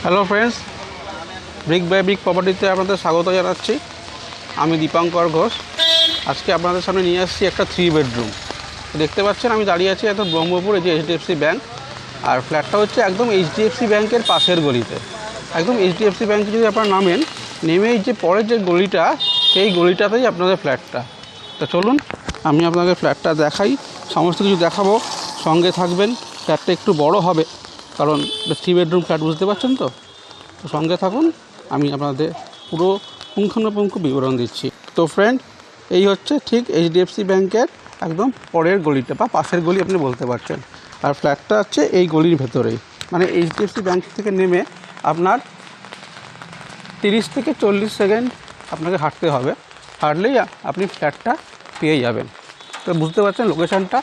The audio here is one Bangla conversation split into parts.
Hello friends, brick by brick প্রপার্টিতে আপনাদের স্বাগত জানাচ্ছি। আমি দীপঙ্কর ঘোষ। আজকে আপনাদের সামনে নিয়ে আসছি একটা 3 বেডরুম। দেখতে পাচ্ছেন আমি দাঁড়িয়ে আছি একদম ব্রহ্মপুর, এই যে এইচডিএফসি ব্যাঙ্ক। আর ফ্ল্যাটটা হচ্ছে একদম এইচডিএফসি ব্যাঙ্কের পাশের গলিতে। একদম এইচডিএফসি ব্যাঙ্কে যদি আপনারা নামেন, নেমেই যে পরের যে গলিটা, সেই গলিটাতেই আপনাদের ফ্ল্যাটটা। তো চলুন আমি আপনাদের ফ্ল্যাটটা দেখাই, সমস্ত কিছু দেখাবো, সঙ্গে থাকবেন। ফ্ল্যাটটা একটু বড় হবে, কারণ 3 বেডরুম ফ্ল্যাট, বুঝতে পারছেন তো। সঙ্গে থাকুন, আমি আপনাদের পুরো পুঙ্খানুপুঙ্খ বিবরণ দিচ্ছি। তো ফ্রেন্ড, এই হচ্ছে ঠিক এইচডিএফসি ব্যাঙ্কের একদম পরের গলিটা বা পাশের গলি আপনি বলতে পারছেন। আর ফ্ল্যাটটা হচ্ছে এই গলির ভেতরেই, মানে এইচডিএফসি ব্যাঙ্ক থেকে নেমে আপনার 30 থেকে 40 সেকেন্ড আপনাকে হাঁটতে হবে। হাঁটলেই আপনি ফ্ল্যাটটা পেয়ে যাবেন। তো বুঝতে পারছেন লোকেশানটা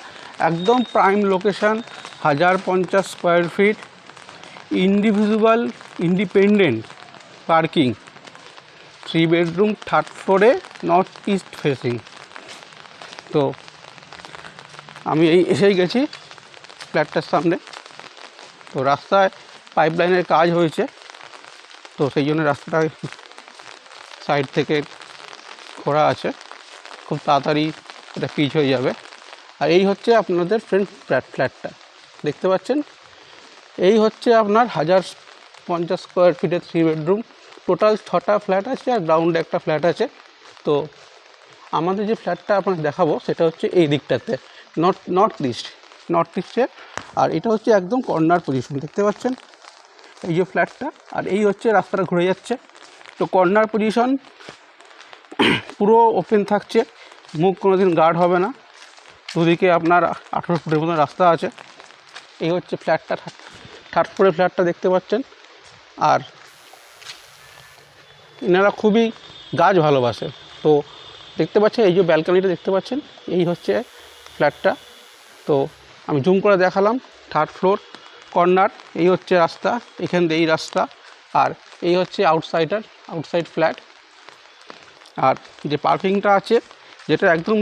একদম prime location. 1050 square feet, individual independent parking, 3 bedroom, 3rd ফ্লোরে, নর্থ ইস্ট ফেসিং। তো আমি এসেই গেছি ফ্ল্যাটটার সামনে। তো রাস্তায় পাইপলাইনের কাজ হয়েছে, তো সেই জন্য রাস্তাটা সাইড থেকে খোঁড়া আছে, খুব তাড়াতাড়ি এটা পিচ হয়ে যাবে। আর এই হচ্ছে আপনাদের ফ্ল্যাটটা দেখতে পাচ্ছেন। এই হচ্ছে আপনার 1050 স্কোয়ার ফিটের 3 বেডরুম। টোটাল 6টা ফ্ল্যাট আছে আর গ্রাউন্ডে একটা ফ্ল্যাট আছে। তো আমাদের যে ফ্ল্যাটটা আপনাকে দেখাবো সেটা হচ্ছে এই দিকটাতে, নর্থ ইস্টে। আর এটা হচ্ছে একদম কর্নার পজিশন, দেখতে পাচ্ছেন এই যে ফ্ল্যাটটা। আর এই হচ্ছে রাস্তাটা ঘুরে যাচ্ছে। তো কর্নার পজিশন, পুরো ওপেন থাকছে, মুখ কোনো দিন গার্ড হবে না। দুদিকে আপনার 18 ফুটের মতো রাস্তা আছে। এই হচ্ছে ফ্ল্যাটটা, 3rd ফ্লোরের ফ্ল্যাটটা দেখতে পাচ্ছেন। আর এনারা খুবই গাছ ভালোবাসে। তো দেখতে পাচ্ছেন এই যে ব্যালকনিটা দেখতে পাচ্ছেন, এই হচ্ছে ফ্ল্যাটটা। তো আমি জুম করে দেখালাম, 3rd ফ্লোর, কর্নার। এই হচ্ছে রাস্তা, এখান দিয়ে এই রাস্তা। আর এই হচ্ছে আউটসাইড ফ্ল্যাট। আর যে পার্কিংটা আছে, যেটা একদম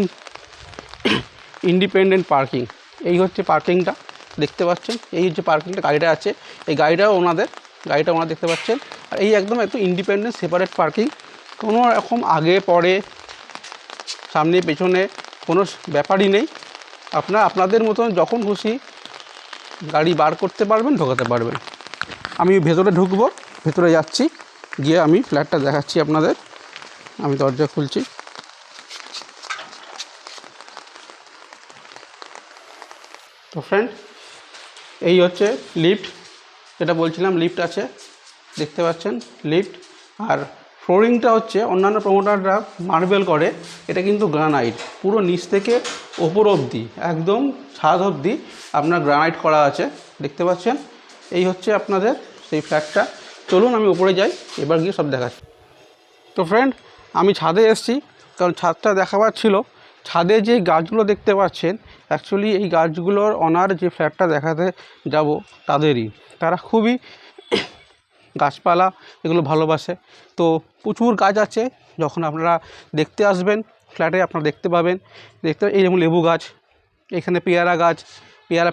ইন্ডিপেন্ডেন্ট পার্কিং, এই হচ্ছে পার্কিংটা দেখতে পাচ্ছেন। এই হচ্ছে পার্কিংটা, গাড়িটা আছে, এই গাড়িটা ওনারা দেখতে পাচ্ছেন। আর এই একদম ইন্ডিপেন্ডেন্ট সেপারেট পার্কিং, কোনো রকম আগে পরে সামনে পেছনে কোনো ব্যাপারই নেই। আপনাদের মতন যখন খুশি গাড়ি বার করতে পারবেন, ঢোকাতে পারবেন। আমি ভেতরে ঢুকবো, ভেতরে যাচ্ছি, গিয়ে আমি ফ্ল্যাটটা দেখাচ্ছি আপনাদের। আমি দরজা খুলছি। তো ফ্রেন্ড, এই হচ্ছে লিফট, যেটা বলছিলাম, লিফট আছে দেখতে পাচ্ছেন, লিফট। আর ফ্লোরিংটা হচ্ছে অন্যান্য প্রমোটাররা মার্বেল করে, এটা কিন্তু গ্রানাইট, পুরো নিচ থেকে ওপর অবধি একদম ছাদ অবধি আপনার গ্রানাইট করা আছে দেখতে পাচ্ছেন। এই হচ্ছে আপনাদের সেই ফ্ল্যাটটা। চলুন আমি উপরে যাই, এবার গিয়ে সব দেখাচ্ছি। তো ফ্রেন্ড, আমি ছাদে এসেছি, কারণ ছাদটা দেখাবার ছিল। ছাদে যে গাছগুলো দেখতে পাচ্ছেন, অ্যাকচুয়ালি এই গাছগুলোর ওনার যে ফ্ল্যাটটা দেখাতে যাব তাদেরই। তারা খুবই গাছপালা এগুলো ভালোবাসে। তো প্রচুর গাছ আছে, যখন আপনারা দেখতে আসবেন ফ্ল্যাটে আপনারা দেখতে পাবেন। এই যেমন লেবু গাছ, এখানে পেয়ারা গাছ,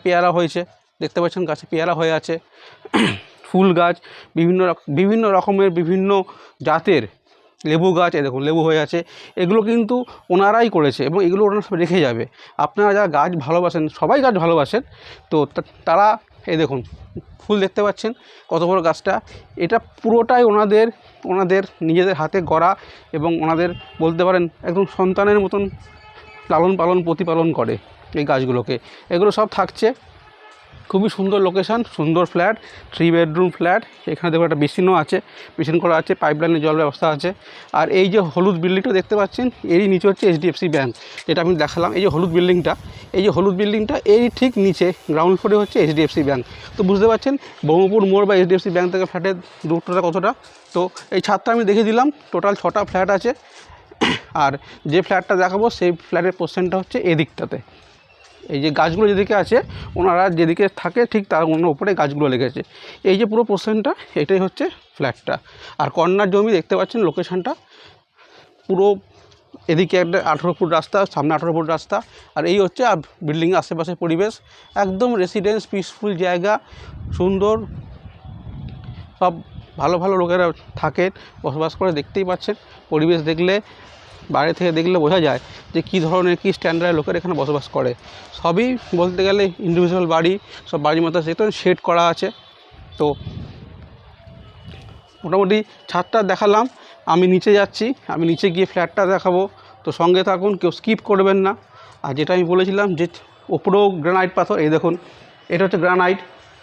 পেয়ারা হয়েছে দেখতে পাচ্ছেন, গাছে পেয়ারা হয়ে আছে। ফুল গাছ, বিভিন্ন রকমের বিভিন্ন জাতের লেবু গাছ, দেখুন লেবু হয়ে আছে। এগুলো কিন্তু ওনারাই করেছে এবং এগুলো ওনারা সব রেখে যাবে। আপনারা যারা গাছ ভালোবাসেন, সবাই গাছ ভালোবাসেন, তো তারা এই দেখুন ফুল দেখতে পাচ্ছেন কত বড় গাছটা। এটা পুরোটাই ওনাদের নিজেদের হাতে গড়া, এবং ওনাদের বলতে পারেন একদম সন্তানের মতন প্রতিপালন করে এই গাছগুলোকে। এগুলো সব থাকছে, খুবই সুন্দর লোকেশান, সুন্দর ফ্ল্যাট, 3 বেডরুম ফ্ল্যাট। এখানে দেখো একটা বেসিনও আছে, বেসিন করা আছে, পাইপলাইনের জল ব্যবস্থা আছে। আর এই যে হলুদ বিল্ডিংটা দেখতে পাচ্ছেন, এরই নিচে হচ্ছে এইচডিএফসি ব্যাঙ্ক, যেটা আমি দেখালাম। এই যে হলুদ বিল্ডিংটা এরই ঠিক নিচে গ্রাউন্ড ফ্লোরে হচ্ছে এইচডিএফসি ব্যাঙ্ক। তো বুঝতে পারছেন ব্রহ্মপুর মোড় বা এইচডিএফসি ব্যাঙ্ক থেকে ফ্ল্যাটের দূরত্বটা কতটা। তো এই ছাদটা আমি দেখে দিলাম, টোটাল 6টা ফ্ল্যাট আছে। আর যে ফ্ল্যাটটা দেখাবো সেই ফ্ল্যাটের পোর্শনটা হচ্ছে এদিকটাতে। এই যে গাছগুলো যেদিকে আছে, ওনারা যেদিকে থাকে ঠিক তার অন্য উপরে গাছগুলো লেগেছে। এই যে পুরো পোর্শনটা, এটাই হচ্ছে ফ্ল্যাটটা। আর কর্নার জমি দেখতে পাচ্ছেন লোকেশানটা, পুরো এদিকে একটা 18 ফুট রাস্তা, সামনে 18 ফুট রাস্তা। আর এই হচ্ছে বিল্ডিংয়ের আশেপাশের পরিবেশ, একদম রেসিডেন্স, পিসফুল জায়গা, সুন্দর সব ভালো ভালো লোকেরা থাকেন, বসবাস করে, দেখতেই পাচ্ছেন। পরিবেশ দেখলে, বাইরে থেকে দেখলে বোঝা যায় যে কী ধরনের, কী স্ট্যান্ডার্ডের লোকের এখানে বসবাস করে। সবই বলতে গেলে ইন্ডিভিজুয়াল বাড়ি, সব বাড়ির মতো যেহেতু শেড করা আছে। তো মোটামুটি ছাদটা দেখালাম, আমি নিচে যাচ্ছি, আমি নিচে গিয়ে ফ্ল্যাটটা দেখাবো। তো সঙ্গে থাকুন, কেউ স্কিপ করবেন না। আর যেটা আমি বলেছিলাম যে ওপরেও গ্রানাইট পাথর, এই দেখুন, এটা হচ্ছে গ্রানাইট,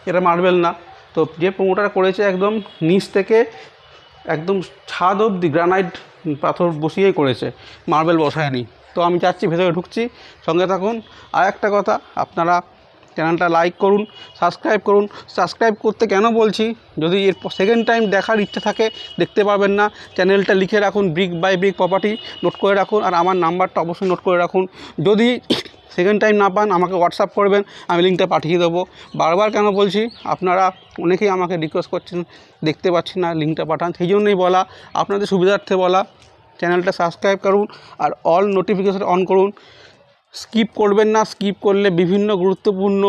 এটা মার্বেল না। তো যে প্রোমোটার করেছে একদম নিচ থেকে একদম ছাদ অবধি গ্রানাইট পাথর বসিয়েই করেছে, মার্বেল বসায়নি। তো আমি যাচ্ছি, ভেতরে ঢুকছি, সঙ্গে থাকুন। আর একটা কথা, আপনারা চ্যানেলটা লাইক করুন, সাবস্ক্রাইব করুন। সাবস্ক্রাইব করতে কেন বলছি, যদি এর সেকেন্ড টাইম দেখার ইচ্ছা থাকে, দেখতে পারবেন না, চ্যানেলটা লিখে রাখুন brick by brick property, note করে রাখুন। আর আমার নাম্বারটা অবশ্যই নোট করে রাখুন। যদি সেকেন্ড টাইম না পান, আমাকে হোয়াটসঅ্যাপ করবেন, আমি লিঙ্কটা পাঠিয়ে দেবো। বারবার কেন বলছি, আপনারা অনেকেই আমাকে রিকোয়েস্ট করছেন, দেখতে পাচ্ছি না, লিঙ্কটা পাঠান, সেই জন্যই বলা, আপনাদের সুবিধার্থে বলা। চ্যানেলটা সাবস্ক্রাইব করুন আর অল নোটিফিকেশন অন করুন। স্কিপ করবেন না, স্কিপ করলে বিভিন্ন গুরুত্বপূর্ণ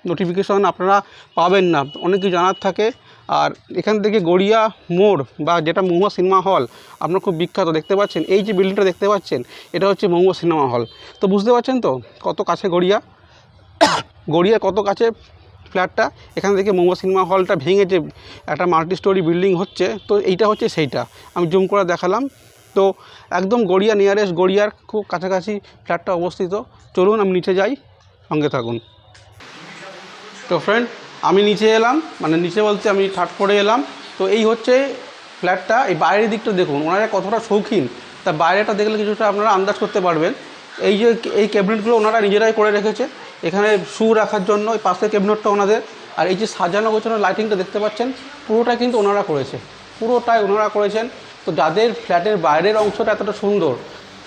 নোটিফিকেশন আপনারা পাবেন না, অনেক কিছু জানার থাকে। আর এখান থেকে গড়িয়া মোড় বা যেটা মহুয়া সিনেমা হল আপনার খুব বিখ্যাত, দেখতে পাচ্ছেন এই যে বিল্ডিংটা দেখতে পাচ্ছেন, এটা হচ্ছে মহুয়া সিনেমা হল। তো বুঝতে পারছেন তো কত কাছে গড়িয়া, গড়িয়া কত কাছে ফ্ল্যাটটা। এখান থেকে মহুয়া সিনেমা হলটা ভেঙে যে একটা মাল্টি স্টোরি বিল্ডিং হচ্ছে, তো এইটা হচ্ছে সেইটা, আমি জুম করে দেখালাম। তো একদম গড়িয়া নিয়ারেস্ট, গড়িয়ার খুব কাছাকাছি ফ্ল্যাটটা অবস্থিত। চলুন আমি নিচে যাই, সঙ্গে থাকুন। তো ফ্রেন্ড, আমি নিচে এলাম, মানে নিচে বলতে আমি থার্ড ফ্লোরে এলাম। তো এই হচ্ছে ফ্ল্যাটটা। এই বাইরের দিকটা দেখুন, ওনারা কতটা শৌখিন, তা বাইরেটা দেখলে কিছুটা আপনারা আন্দাজ করতে পারবেন। এই যে এই ক্যাবিনেটগুলো ওনারা নিজেরাই করে রেখেছে, এখানে শু রাখার জন্য এই পাশের ক্যাবিনেটটা ওনাদের। আর এই যে সাজানো গোছানো লাইটিংটা দেখতে পাচ্ছেন, পুরোটাই কিন্তু ওনারা করেছে, পুরোটাই ওনারা করেছেন। তো যাদের ফ্ল্যাটের বাইরের অংশটা এতটা সুন্দর,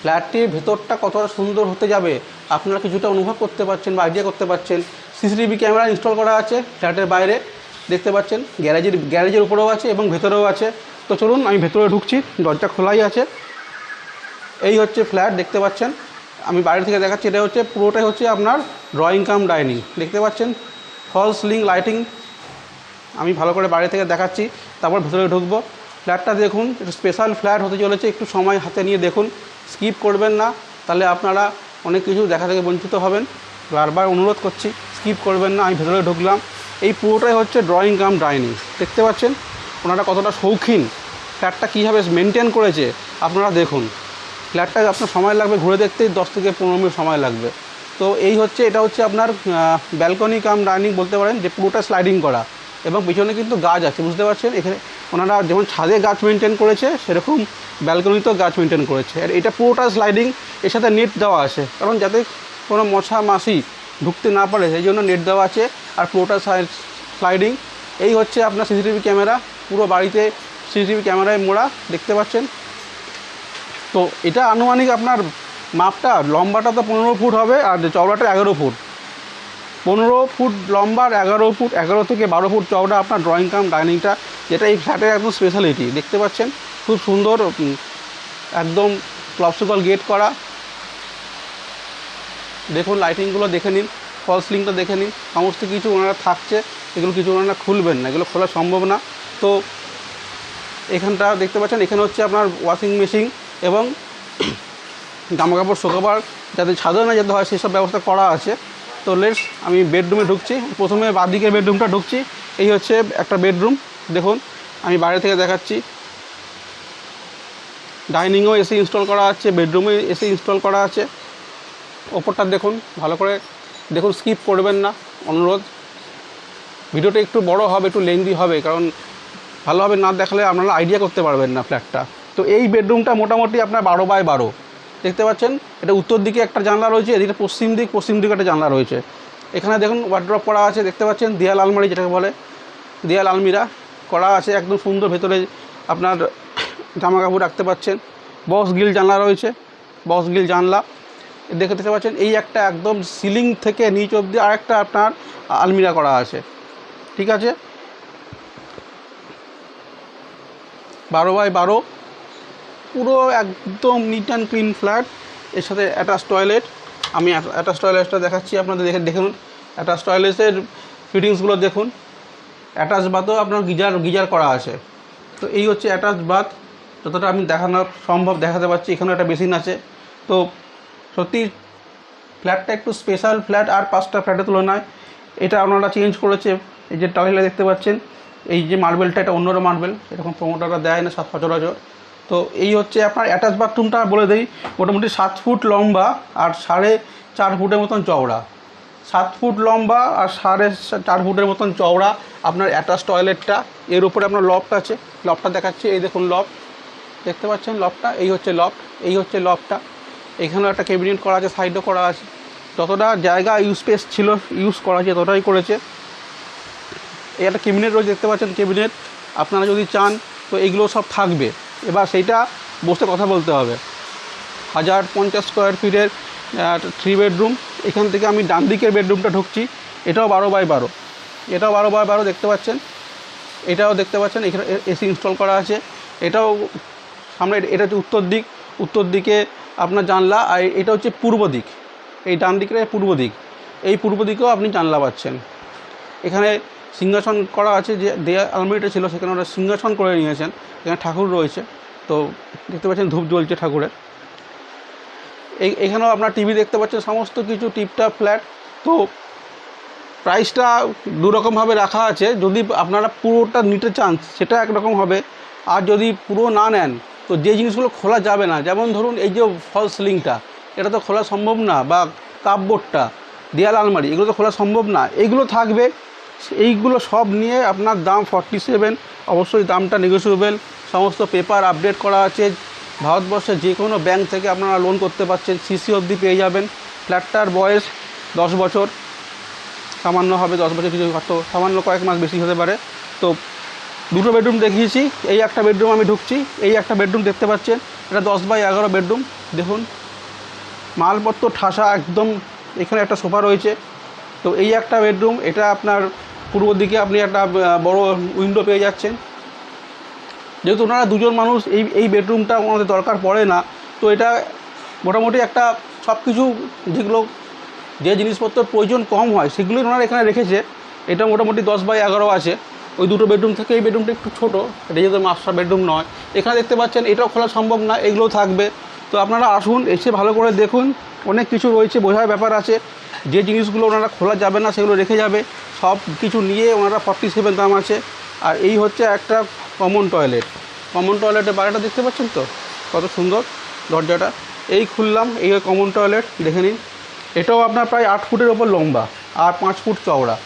ফ্ল্যাটটির ভেতরটা কতটা সুন্দর হতে যাবে আপনারা কিছুটা অনুভব করতে পারছেন বা আইডিয়া করতে পারছেন। সিসিটিভি ক্যামেরা ইনস্টল করা আছে ফ্ল্যাটের বাইরে, দেখতে পাচ্ছেন, গ্যারেজের উপরেও আছে এবং ভেতরেও আছে। তো চলুন আমি ভেতরে ঢুকছি, দরজা খোলাই আছে। এই হচ্ছে ফ্ল্যাট, দেখতে পাচ্ছেন, আমি বাইরে থেকে দেখাচ্ছি। এটা হচ্ছে পুরোটাই হচ্ছে আপনার ড্রয়িং কাম ডাইনিং, দেখতে পাচ্ছেন, ফল সিলিং লাইটিং। আমি ভালো করে বাইরে থেকে দেখাচ্ছি, তারপর ভেতরে ঢুকবো। ফ্ল্যাটটা দেখুন, একটু স্পেশাল ফ্ল্যাট হতে চলেছে, একটু সময় হাতে নিয়ে দেখুন, স্কিপ করবেন না, তাহলে আপনারা অনেক কিছু দেখা থেকে বঞ্চিত হবেন। বারবার অনুরোধ করছি, স্কিপ করবেন না। আমি ভেতরে ঢুকলাম, এই পুরোটাই হচ্ছে ড্রয়িং কাম ডাইনিং, দেখতে পাচ্ছেন ওনারা কতটা শৌখিন, ফ্ল্যাটটা কীভাবে মেনটেন করেছে আপনারা দেখুন। ফ্ল্যাটটা আপনার সময় লাগবে ঘুরে দেখতেই 10 থেকে 15 মিনিট সময় লাগবে। তো এই হচ্ছে, এটা হচ্ছে আপনার ব্যালকনি কাম ডাইনিং বলতে পারেন, যে পুরোটা স্লাইডিং করা, এবং পিছনে কিন্তু গাছ আছে, বুঝতে পারছেন। এখানে ওনারা যেমন ছাদে গাছ মেনটেন করেছে, সেরকম ব্যালকনিতেও গাছ মেনটেন করেছে। আর এটা পুরোটা স্লাইডিং, এর সাথে নেট দেওয়া আছে, কারণ যাতে কোনো মশা মাছি ঢুকতে না পারে, সেই জন্য নেট দেওয়া আছে। আর পুরোটা স্লাইডিং। এই হচ্ছে আপনার সিসিটিভি ক্যামেরা, পুরো বাড়িতে সিসিটিভি ক্যামেরায় মোড়া, দেখতে পাচ্ছেন। তো এটা আনুমানিক আপনার মাপটা, লম্বাটা তো 15 ফুট হবে, আর চওড়াটা 11 ফুট। 15 ফুট লম্বা আর 11 ফুট, 11 থেকে 12 ফুট চওড়া আপনার ড্রয়িং কাম ডাইনিংটা, যেটা এই ফ্ল্যাটের একদম স্পেশালিটি। দেখতে পাচ্ছেন খুব সুন্দর, একদম ক্লপসিকল গেট করা। দেখুন লাইটিংগুলো দেখে নিন, ফল সিলিংটা দেখে নিন, সমস্ত কিছু ওনারা থাকছে। এগুলো কিছু ওনারা খুলবেন না, এগুলো খোলা সম্ভব না। তো এখানটা দেখতে পাচ্ছেন, এখানে হচ্ছে আপনার ওয়াশিং মেশিন এবং জামাকাপড় শুকাবার যাতে ছাদে না যেতে হয় সেসব ব্যবস্থা করা আছে। তো লেটস, আমি বেডরুমে ঢুকছি, প্রথমে বাঁদিকের বেডরুমটা ঢুকছি। এই হচ্ছে একটা বেডরুম, দেখুন আমি বাইরে থেকে দেখাচ্ছি। ডাইনিংয়েও এসি ইনস্টল করা আছে, বেডরুমে এসি ইনস্টল করা আছে। ওপরটা দেখুন, ভালো করে দেখুন, স্কিপ করবেন না, অনুরোধ। ভিডিওটা একটু বড় হবে, একটু লেন্দি হবে, কারণ ভালোভাবে না দেখালে আপনারা আইডিয়া করতে পারবেন না ফ্ল্যাটটা। তো এই বেডরুমটা মোটামুটি আপনার 12x12, দেখতে পাচ্ছেন। এটা উত্তর দিকে একটা জানলা রয়েছে, এদিকে পশ্চিম দিকে একটা জানলা রয়েছে। এখানে দেখুন ওয়ার্ড্রপ করা আছে, দেখতে পাচ্ছেন, দেয়াল আলমারি যেটাকে বলে, দেয়াল আলমিরা করা আছে একদম সুন্দর। ভেতরে আপনার জামা কাপড় রাখতে পাচ্ছেন। বক্স গ্রিল জানলা রয়েছে, বক্স গ্রিল জানলা দেখতে পাচ্ছেন। এই একটা একদম সিলিং থেকে নিচ অবধি আরেকটা আপনার আলমিরা করা আছে, ঠিক আছে। 12x12, পুরো একদম নিট অ্যান্ড ক্লিন ফ্ল্যাট। এর সাথে অ্যাটাচ টয়লেট, আমি অ্যাটাচ টয়লেটটা দেখাচ্ছি আপনাদের, দেখুন অ্যাটাচ টয়লেটের ফিটিংসগুলো দেখুন। অ্যাটাচ বাথও আপনার গিজার করা আছে, তো এই হচ্ছে অ্যাটাচ বাথ, যতটা আমি দেখানো সম্ভব দেখাতে পারছি। এখানেও একটা বেসিন আছে। তো সত্যি ফ্ল্যাটটা একটু স্পেশাল ফ্ল্যাট, আর 5টা ফ্ল্যাটের তুলনায়। এটা আপনারা চেঞ্জ করেছে, এই যে টাইলটা দেখতে পাচ্ছেন, এই যে মার্বেলটা, এটা অন্যরা মার্বেল, এরকম প্রমোটাররা দেয় না সচরাচর। তো এই হচ্ছে আপনার অ্যাটাচ বাথরুমটা বলে দিই, মোটামুটি 7 ফুট লম্বা আর 4.5 ফুটের মতন চওড়া। 7 ফুট লম্বা আর 4.5 ফুটের মতন চওড়া আপনার অ্যাটাচ টয়লেটটা। এর উপরে আপনার লফট আছে, লফটটা দেখাচ্ছে, এই দেখুন লফট দেখতে পাচ্ছেন, লফটটা এই হচ্ছে লফট, এই হচ্ছে লফটটা। এখানেও একটা ক্যাবিনেট করা আছে, সাইডও করা আছে। যতটা জায়গা স্পেস ছিল ইউজ করা আছে ততটাই করেছে। এই একটা ক্যাবিনেট রয়েছে দেখতে পাচ্ছেন, ক্যাবিনেট আপনারা যদি চান তো এইগুলো সব থাকবে। এবার সেইটা বসে কথা বলতে হবে। 1050 স্কোয়ার ফিটের 3 বেডরুম। এখান থেকে আমি ডান দিকের বেডরুমটা ঢুকছি, এটাও 12x12, এটাও 12x12 দেখতে পাচ্ছেন, এটাও দেখতে পাচ্ছেন। এখানে এসি ইনস্টল করা আছে। এটাও সামনে, এটা হচ্ছে উত্তর দিক, উত্তর দিকে আপনার জানলা। আর এটা হচ্ছে পূর্ব দিক, এই ডান দিকটা পূর্ব দিক, এই পূর্ব দিকেও আপনি জানলা পাচ্ছেন। এখানে সিংহাসন করা আছে, যে দেয়া আলমারিটা ছিল সেখানে ওরা সিংহাসন করে নিয়েছেন। এখানে ঠাকুর রয়েছে, তো দেখতে পাচ্ছেন ধূপ জ্বলছে ঠাকুরের। এখানেও আপনার টিভি দেখতে পাচ্ছেন, সমস্ত কিছু টিপটপ ফ্ল্যাট। তো প্রাইসটা দুরকমভাবে রাখা আছে, যদি আপনারা পুরোটা নিতে চান সেটা একরকম হবে, আর যদি পুরো না নেন তো যে জিনিসগুলো খোলা যাবে না, যেমন ধরুন এই যে ফল সিলিংটা, এটা তো খোলা সম্ভব না, বা কাপবোর্ডটা, দেয়াল আলমারি, এগুলো তো খোলা সম্ভব না, এইগুলো থাকবে। এইগুলো সব নিয়ে আপনার দাম 47। অবশ্যই দামটা নেগোশিয়েবল। সমস্ত পেপার আপডেট করা আছে, ভারতবর্ষের যে কোনো ব্যাংক থেকে আপনারা লোন করতে পারছেন, সিসি অবধি পেয়ে যাবেন। ফ্ল্যাটটার বয়স 10 বছর, সামান্য হবে 10 বছর, কিছু হয়তো সামান্য কয়েক মাস বেশি হতে পারে। তো দুটো বেডরুম দেখিয়েছি, এই একটা বেডরুম আমি ঢুকছি, এই একটা বেডরুম দেখতে পাচ্ছেন, এটা 10x11 বেডরুম। দেখুন মালপত্র ঠাসা একদম। এখানে একটা সোফা রয়েছে। তো এই একটা বেডরুম, এটা আপনার পূর্ব দিকে আপনি একটা বড় উইন্ডো পেয়ে যাচ্ছেন। যেহেতু ওনারা দুজন মানুষ, এই বেডরুমটা ওনাদের দরকার পড়ে না। তো এটা মোটামুটি একটা সব কিছু যেগুলো, যে জিনিসপত্রের প্রয়োজন কম হয় সেগুলোই ওনারা এখানে রেখেছে। এটা মোটামুটি 10x11 আছে। ওই দুটো বেডরুম থেকে এই বেডরুমটা একটু ছোটো, এটা যেহেতু মাস্টার বেডরুম নয়। এখানে দেখতে পাচ্ছেন এটাও খোলা সম্ভব না, এগুলোও থাকবে। তো আপনারা আসুন, এসে ভালো করে দেখুন, অনেক কিছু রয়েছে, বোঝার ব্যাপার আছে। যে জিনিসগুলো ওনারা খোলা যাবে না সেগুলো রেখে যাবে, সব কিছু নিয়ে ওনারা 47 দাম আছে। আর এই হচ্ছে একটা কমন টয়লেট। কমন টয়লেটের বাইরেটা দেখতে পাচ্ছেন তো কত সুন্দর, দরজাটা এই খুললাম, এই কমন টয়লেট দেখে নিন। এটাও আপনার প্রায় 8 ফুটের ওপর লম্বা আর 5 ফুট চওড়া।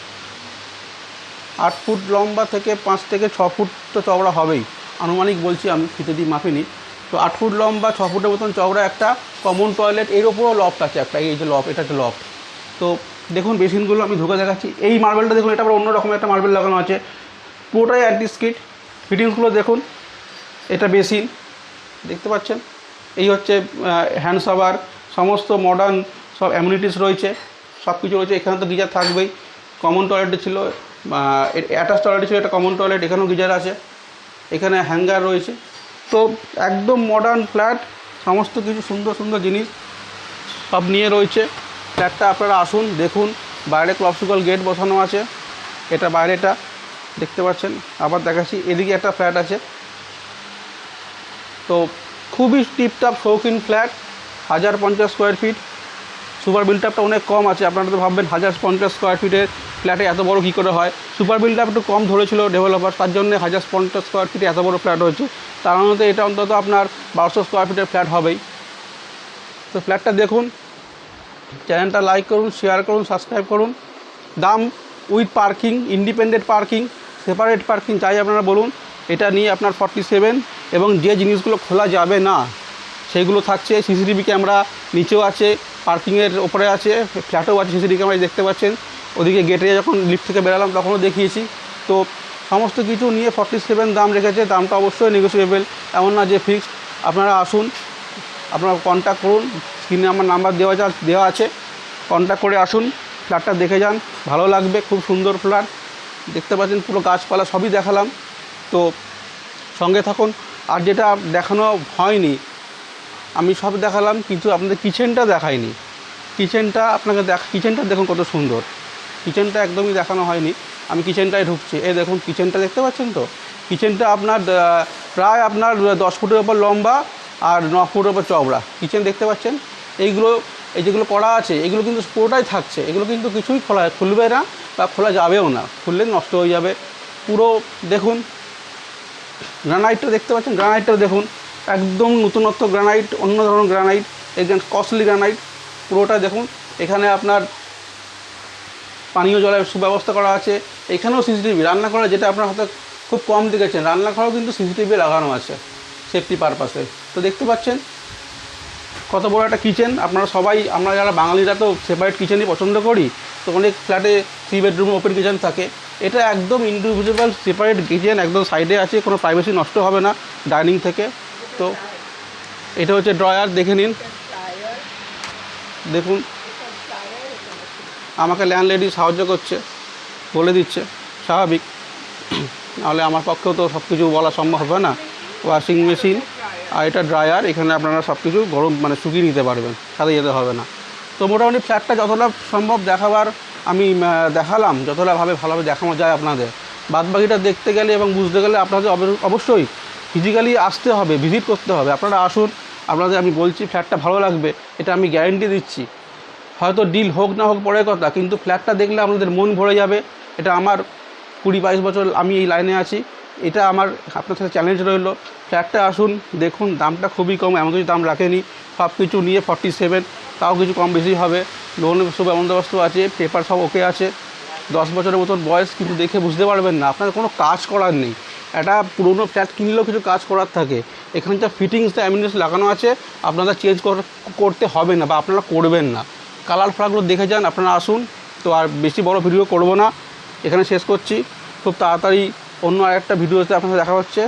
8 ফুট লম্বা থেকে 5 থেকে 6 ফুট তো চওড়া হবেই, আনুমানিক বলছি আমি, ফিতে দিয়ে মাপিনি। তো 8 ফুট লম্বা 6 ফুটের মতন চওড়া একটা কমন টয়লেট। এর ওপরও লফট আছে একটা, এই যে লফট, এটা হচ্ছে লফট। তো দেখুন বেসিনগুলো আমি ঢুকে দেখাচ্ছি। এই মার্বেলটা দেখুন, এটা আবার অন্য রকমের একটা মার্বেল লাগানো আছে, পুরোটাই অ্যান্টি স্কিড। ফিটিংসগুলো দেখুন, এটা বেসিন দেখতে পাচ্ছেন, এই হচ্ছে হ্যান্ড শাওয়ার, সমস্ত মডার্ন সব অ্যামিনিটিস রয়েছে, সব কিছু রয়েছে। এখানে তো গিজার থাকবেই। কমন টয়লেটে ছিল, অ্যাটাচ টয়লেটে ছিল, এটা কমন টয়লেট, এখানেও গিজার আছে, এখানে হ্যাঙ্গার রয়েছে। তো একদম মডার্ন ফ্ল্যাট, সমস্ত কিছু সুন্দর সুন্দর জিনিস সব নিয়ে রয়েছে ফ্ল্যাটটা। আপনারা আসুন দেখুন। বাইরে ক্লপসিকল গেট বসানো আছে, এটা বাইরেটা দেখতে পাচ্ছেন। আবার দেখাচ্ছি, এদিকে একটা ফ্ল্যাট আছে। তো খুবই টিপটপ শৌখিন ফ্ল্যাট, 1050 স্কোয়ার ফিট। সুপার বিল্টআপটা অনেক কম আছে। আপনারা তো ভাববেন 1050 স্কোয়ার ফিটের ফ্ল্যাটে এত বড় কী করে হয়। সুপার বিল্টআপ একটু কম ধরেছিল ডেভেলপার, তার জন্য 1050 স্কোয়ার ফিটে এত বড় ফ্ল্যাট হয়েছে। তার মধ্যে এটা অন্তত আপনার 1200 স্কোয়ার ফিটের ফ্ল্যাট হবেই। তো ফ্ল্যাটটা দেখুন, চ্যানেলটা লাইক করুন, শেয়ার করুন, সাবস্ক্রাইব করুন। দাম with parking, independent parking, separate parking চাই আপনারা বলুন। এটা নিয়ে আপনার 47। এবং যে জিনিসগুলো খোলা যাবে না সেইগুলো থাকছে। সিসিটিভি ক্যামেরা নিচেও আছে, পার্কিংয়ের ওপরে আছে, ফ্ল্যাটেও আছে সিসিটিভি ক্যামেরা দেখতে পাচ্ছেন। ওদিকে গেটে যখন লিফট থেকে বেরালাম তখনও দেখিয়েছি। তো সমস্ত কিছু নিয়ে 47 দাম রেখেছে। দামটা অবশ্যই নেগোশিয়েবল, এমন না যে ফিক্সড। আপনারা আসুন, আপনারা কন্ট্যাক্ট করুন, স্ক্রিনে আমার নাম্বার দেওয়া আছে, কন্ট্যাক্ট করে আসুন, ফ্ল্যাটটা দেখে যান, ভালো লাগবে। খুব সুন্দর ফ্ল্যাট দেখতে পাচ্ছেন, পুরো গাছপালা সবই দেখালাম। তো সঙ্গে থাকুন। আর যেটা দেখানো হয়নি, আমি সব দেখালাম, কিন্তু আপনাদের কিচেনটা দেখাইনি। কিচেনটা আপনাকে কিচেনটা দেখুন কত সুন্দর। কিচেনটা একদমই দেখানো হয়নি, আমি কিচেনটায় ঢুকছি। এই দেখুন কিচেনটা দেখতে পাচ্ছেন তো, কিচেনটা আপনার প্রায় আপনার 10 ফুটের ওপর লম্বা আর 9 ফুটের ওপর চওড়া কিচেন দেখতে পাচ্ছেন। এইগুলো এই যেগুলো করা আছে এগুলো কিন্তু পুরোটাই থাকছে, এগুলো কিন্তু কিছুই খুলবে না বা খোলা যাবেও না, খুললে নষ্ট হয়ে যাবে পুরো। দেখুন গ্রানাইটটা দেখতে পাচ্ছেন, গ্রানাইটটা দেখুন একদম নতুনত্ব গ্রানাইট, অন্য ধরনের গ্রানাইট, একদম কস্টলি গ্রানাইট পুরোটা দেখুন। এখানে আপনার পানীয় জলের সুব্যবস্থা করা আছে, এখানেও সিসিটিভি রান্না করা, যেটা আপনার হয়তো খুব কম দেখেছেন, রান্নাঘরেও কিন্তু সিসিটিভি লাগানো আছে সেফটি পারপাসে। তো দেখতে পাচ্ছেন কত বড় একটা কিচেন। আপনারা সবাই, আমরা যারা বাঙালিরা তো সেপারেট কিচেনই পছন্দ করি, তো অনেক ফ্ল্যাটে 3 বেডরুম ওপেন কিচেন থাকে, এটা একদম ইন্ডিভিজুয়াল সেপারেট কিচেন, একদম সাইডে আছে, কোনো প্রাইভেসি নষ্ট হবে না ডাইনিং থেকে। তো এটা হচ্ছে ড্রয়ার, দেখে নিন। দেখুন আমাকে ল্যান্ডলেডি সাহায্য করছে, বলে দিচ্ছে, স্বাভাবিক, নাহলে আমার পক্ষেও তো সব কিছু বলা সম্ভব হবে না। ওয়াশিং মেশিন আর এটা ড্রায়ার, এখানে আপনারা সব কিছু গরম মানে শুকিয়ে নিতে পারবেন, সাথে যেতে হবে না। তো মোটামুটি ফ্ল্যাটটা যতটা সম্ভব দেখাবার আমি দেখালাম, যতটা ভালোভাবে দেখানো যায় আপনাদের। বাদবাকিটা দেখতে গেলে এবং বুঝতে গেলে আপনাদের অবশ্যই ফিজিক্যালি আসতে হবে, ভিজিট করতে হবে। আপনারা আসুন, আপনাদের আমি বলছি ফ্ল্যাটটা ভালো লাগবে, এটা আমি গ্যারেন্টি দিচ্ছি। হয়তো ডিল হোক না হোক পরের কথা, কিন্তু ফ্ল্যাটটা দেখলে আপনাদের মন ভরে যাবে। এটা আমার 20-22 বছর আমি এই লাইনে আছি, এটা আমার আপনার সাথে চ্যালেঞ্জ রইল। ফ্ল্যাটটা আসুন, দেখুন, দামটা খুবই কম, এমন কিছু দাম রাখেনি, সব কিছু নিয়ে 47, তাও কিছু কম বেশি হবে। লোনের সব বন্দোবস্ত আছে, পেপার সব ওকে আছে, 10 বছরের মতন বয়স, কিন্তু দেখে বুঝতে পারবেন না আপনার কোনো কাজ করার নেই। একটা পুরোনো ফ্ল্যাট কিনলেও কিছু কাজ করার থাকে, এখানে যা ফিটিংসটা অ্যামিনিটিস লাগানো আছে আপনারা চেঞ্জ করতে হবে না বা আপনারা করবেন না। কালার ফালারগুলো দেখে যান, আপনারা আসুন। তো আর বেশি বড় ভিডিও করব না, এখানে শেষ করছি। খুব তাড়াতাড়ি অন্য আরেকটা ভিডিওতে আপনাদের দেখা হচ্ছে।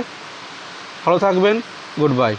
ভালো থাকবেন, গুড বাই।